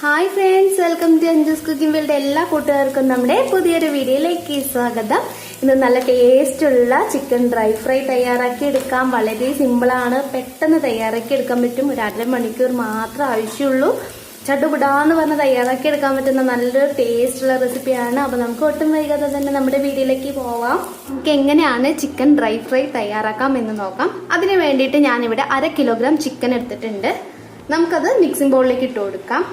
Hi friends, welcome to Anju's cooking world. എല്ലാ കൂട്ടുകാർക്കും നമ്മുടെ പുതിയൊരു വീഡിയോയിലേക്ക് സ്വാഗതം. ഇന്ന് നല്ല ടേസ്റ്റുള്ള ചിക്കൻ ഡ്രൈ ഫ്രൈ തയ്യാറാക്കി എടുക്കാം. വളരെ സിമ്പിളാണ്, പെട്ടെന്ന് തയ്യാറാക്കി എടുക്കാൻ പറ്റും. ഒരു 1/2 മണിക്കൂർ മാത്രം ആവശ്യമുള്ളൂ. ചട്ടുപിടാന്ന് പറഞ്ഞ് തയ്യാറാക്കി എടുക്കാൻ പറ്റുന്ന നല്ലൊരു ടേസ്റ്റുള്ള റെസിപ്പിയാണ്. അപ്പൊ നമുക്ക് ഒട്ടും വൈകാതെ തന്നെ നമ്മുടെ വീഡിയോയിലേക്ക് പോവാം. നമുക്ക് എങ്ങനെയാണ് ചിക്കൻ ഡ്രൈ ഫ്രൈ തയ്യാറാക്കാം എന്ന് നോക്കാം. അതിന് വേണ്ടിയിട്ട് ഞാനിവിടെ 1/2 കിലോഗ്രാം ചിക്കൻ എടുത്തിട്ടുണ്ട്. നമുക്കത് മിക്സിംഗ് ബൗളിലേക്ക് ഇട്ട് കൊടുക്കാം.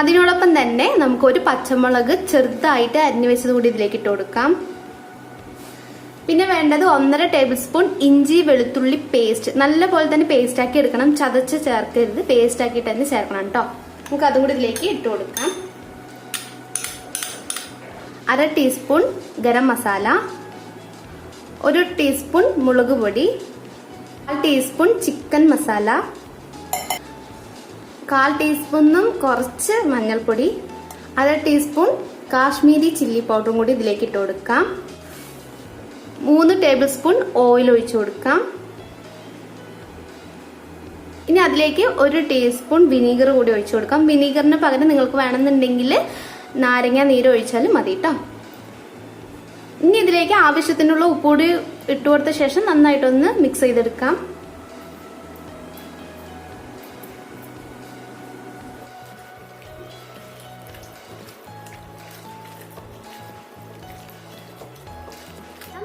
അതിനോടൊപ്പം തന്നെ നമുക്ക് ഒരു പച്ചമുളക് ചെറുതായിട്ട് അരിഞ്ഞു വെച്ചത് കൂടി ഇതിലേക്ക് ഇട്ട് കൊടുക്കാം. പിന്നെ വേണ്ടത് 1.5 ടേബിൾ സ്പൂൺ ഇഞ്ചി വെളുത്തുള്ളി പേസ്റ്റ്. നല്ലപോലെ തന്നെ പേസ്റ്റ് ആക്കി എടുക്കണം, ചതച്ച് ചേർക്കരുത്, പേസ്റ്റ് ആക്കിയിട്ട് തന്നെ ചേർക്കണം കേട്ടോ. നമുക്ക് അതും കൂടി ഇതിലേക്ക് ഇട്ട് കൊടുക്കാം. 1/2 ടീസ്പൂൺ ഗരം മസാല, 1 ടീസ്പൂൺ മുളക് പൊടി, 1 ടീസ്പൂൺ ചിക്കൻ മസാല, 1/4 ടീസ്പൂണും കുറച്ച് മഞ്ഞൾപ്പൊടി, 1/2 ടീസ്പൂൺ കാശ്മീരി ചില്ലി പൗഡറും കൂടി ഇതിലേക്ക് ഇട്ട് കൊടുക്കാം. 3 ടേബിൾ സ്പൂൺ ഓയിൽ ഒഴിച്ചു കൊടുക്കാം. ഇനി അതിലേക്ക് 1 ടീസ്പൂൺ വിനീഗർ കൂടി ഒഴിച്ചു കൊടുക്കാം. വിനീഗറിന് പകരം നിങ്ങൾക്ക് വേണമെന്നുണ്ടെങ്കിൽ നാരങ്ങ നീര് ഒഴിച്ചാലും മതി കേട്ടോ. ഇനി ഇതിലേക്ക് ആവശ്യത്തിനുള്ള ഉപ്പ് കൂടി ഇട്ട് കൊടുത്ത ശേഷം നന്നായിട്ടൊന്ന് മിക്സ് ചെയ്തെടുക്കാം.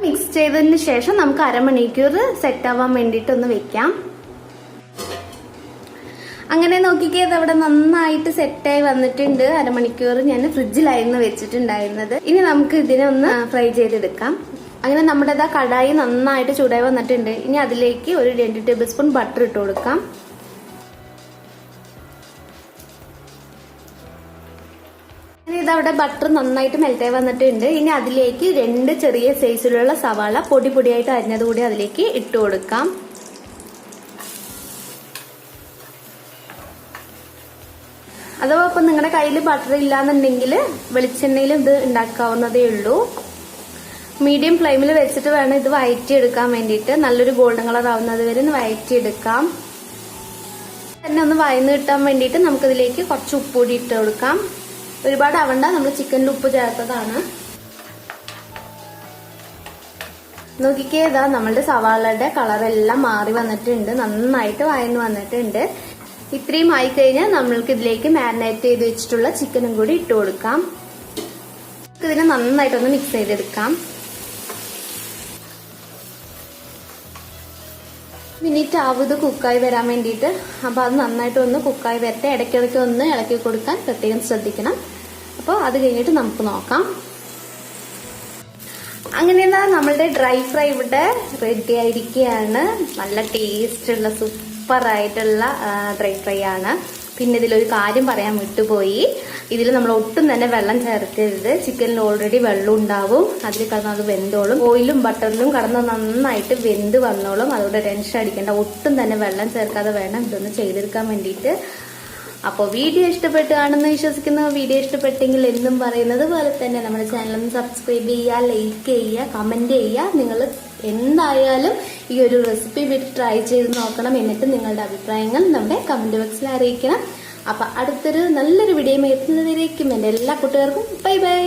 മിക്സ് ചെയ്തതിന് ശേഷം നമുക്ക് 1/2 മണിക്കൂർ സെറ്റ് ആവാൻ വേണ്ടിയിട്ട് ഒന്ന് വെക്കാം. അങ്ങനെ നോക്കിക്കേ, അവിടെ നന്നായിട്ട് സെറ്റായി വന്നിട്ടുണ്ട്. 1/2 മണിക്കൂർ ഞാൻ ഫ്രിഡ്ജിലായിരുന്നു വെച്ചിട്ടുണ്ടായിരുന്നത്. ഇനി നമുക്ക് ഇതിനെ ഒന്ന് ഫ്രൈ ചെയ്തെടുക്കാം. അങ്ങനെ നമ്മുടെ കടായി നന്നായിട്ട് ചൂടായി വന്നിട്ടുണ്ട്. ഇനി അതിലേക്ക് ഒരു 2 ടേബിൾ സ്പൂൺ ബട്ടർ ഇട്ട് കൊടുക്കാം. ഇതവിടെ ബട്ടർ നന്നായിട്ട് മെൽറ്റായി വന്നിട്ടുണ്ട്. ഇനി അതിലേക്ക് 2 ചെറിയ സൈസിലുള്ള സവാള പൊടി പൊടിയായിട്ട് അരിഞ്ഞത് കൂടി അതിലേക്ക് ഇട്ട് കൊടുക്കാം. അഥവാ ഇപ്പൊ നിങ്ങളുടെ കയ്യിൽ ബട്ടർ ഇല്ലാന്നുണ്ടെങ്കിൽ വെളിച്ചെണ്ണയിലും ഇത് ഉണ്ടാക്കാവുന്നതേ ഉള്ളൂ. മീഡിയം ഫ്ലെയിമിൽ വെച്ചിട്ട് വേണം ഇത് വഴറ്റി എടുക്കാൻ വേണ്ടിയിട്ട്. നല്ലൊരു ഗോൾഡൻ കളർ ആവുന്നത് വരെ ഒന്ന് വഴറ്റി എടുക്കാം. തന്നെ ഒന്ന് വഴന്ന് കിട്ടാൻ വേണ്ടിയിട്ട് നമുക്കിതിലേക്ക് കുറച്ച് ഉപ്പ് കൂടി ഇട്ട് കൊടുക്കാം. ഒരുപാട് ആവണ്ട, നമ്മൾ ചിക്കനിൽ ഉപ്പ് ചേർത്തതാണ്. നോക്കിക്കേ, ഇതാ നമ്മളുടെ സവാളയുടെ കളറെല്ലാം മാറി വന്നിട്ടുണ്ട്, നന്നായിട്ട് വഴന്ന് വന്നിട്ടുണ്ട്. ഇത്രയും ആയി കഴിഞ്ഞാൽ നമ്മൾക്ക് ഇതിലേക്ക് മാരിനേറ്റ് ചെയ്ത് വെച്ചിട്ടുള്ള ചിക്കനും കൂടി ഇട്ട് കൊടുക്കാം. ഇതിനെ നന്നായിട്ടൊന്ന് മിക്സ് ചെയ്തെടുക്കാം. മിനിറ്റ് ആവും ഇത് കുക്കായി വരാൻ വേണ്ടിയിട്ട്. അപ്പൊ അത് നന്നായിട്ട് ഒന്ന് കുക്കായി വരട്ടെ. ഇടയ്ക്കിടയ്ക്ക് ഒന്ന് ഇളക്കി കൊടുക്കാൻ പ്രത്യേകം ശ്രദ്ധിക്കണം. അപ്പോൾ അത് കഴിഞ്ഞിട്ട് നമുക്ക് നോക്കാം. അങ്ങനെയെന്നാ നമ്മളുടെ ഡ്രൈ ഫ്രൈ ഇവിടെ റെഡി ആയിരിക്കുകയാണ്. നല്ല ടേസ്റ്റ് ഉള്ള സൂപ്പർ ആയിട്ടുള്ള ഡ്രൈ ഫ്രൈ ആണ്. പിന്നെ ഇതിലൊരു കാര്യം പറയാൻ വിട്ടുപോയി. ഇതിൽ നമ്മൾ ഒട്ടും തന്നെ വെള്ളം ചേർക്കരുത്. ചിക്കനിൽ ഓൾറെഡി വെള്ളം ഉണ്ടാവും, അതിൽ കിടന്ന് അത് വെന്തോളും. ഓയിലും ബട്ടറിലും കടന്ന് നന്നായിട്ട് വെന്ത് വന്നോളും. അതുകൊണ്ട് ടെൻഷൻ അടിക്കേണ്ട, ഒട്ടും തന്നെ വെള്ളം ചേർക്കാതെ വേണം ഇതൊന്ന് ചെയ്തെടുക്കാൻ വേണ്ടിയിട്ട്. അപ്പോൾ വീഡിയോ ഇഷ്ടപ്പെട്ട് കാണുമെന്ന് വിശ്വസിക്കുന്നു. വീഡിയോ ഇഷ്ടപ്പെട്ടെങ്കിൽ എന്നും പറയുന്നത് പോലെ തന്നെ നമ്മുടെ ചാനലൊന്ന് സബ്സ്ക്രൈബ് ചെയ്യുക, ലൈക്ക് ചെയ്യുക, കമന്റ് ചെയ്യുക. നിങ്ങൾ എന്തായാലും ഈ ഒരു റെസിപ്പി വീട്ടിൽ ട്രൈ ചെയ്ത് നോക്കണം. എന്നിട്ട് നിങ്ങളുടെ അഭിപ്രായങ്ങൾ നമ്മുടെ കമന്റ് ബോക്സിൽ അറിയിക്കണം. അപ്പൊ അടുത്തൊരു നല്ലൊരു വീഡിയോ എത്തുന്നതിലേക്കും എൻ്റെ എല്ലാ കൂട്ടുകാർക്കും ബൈ ബൈ.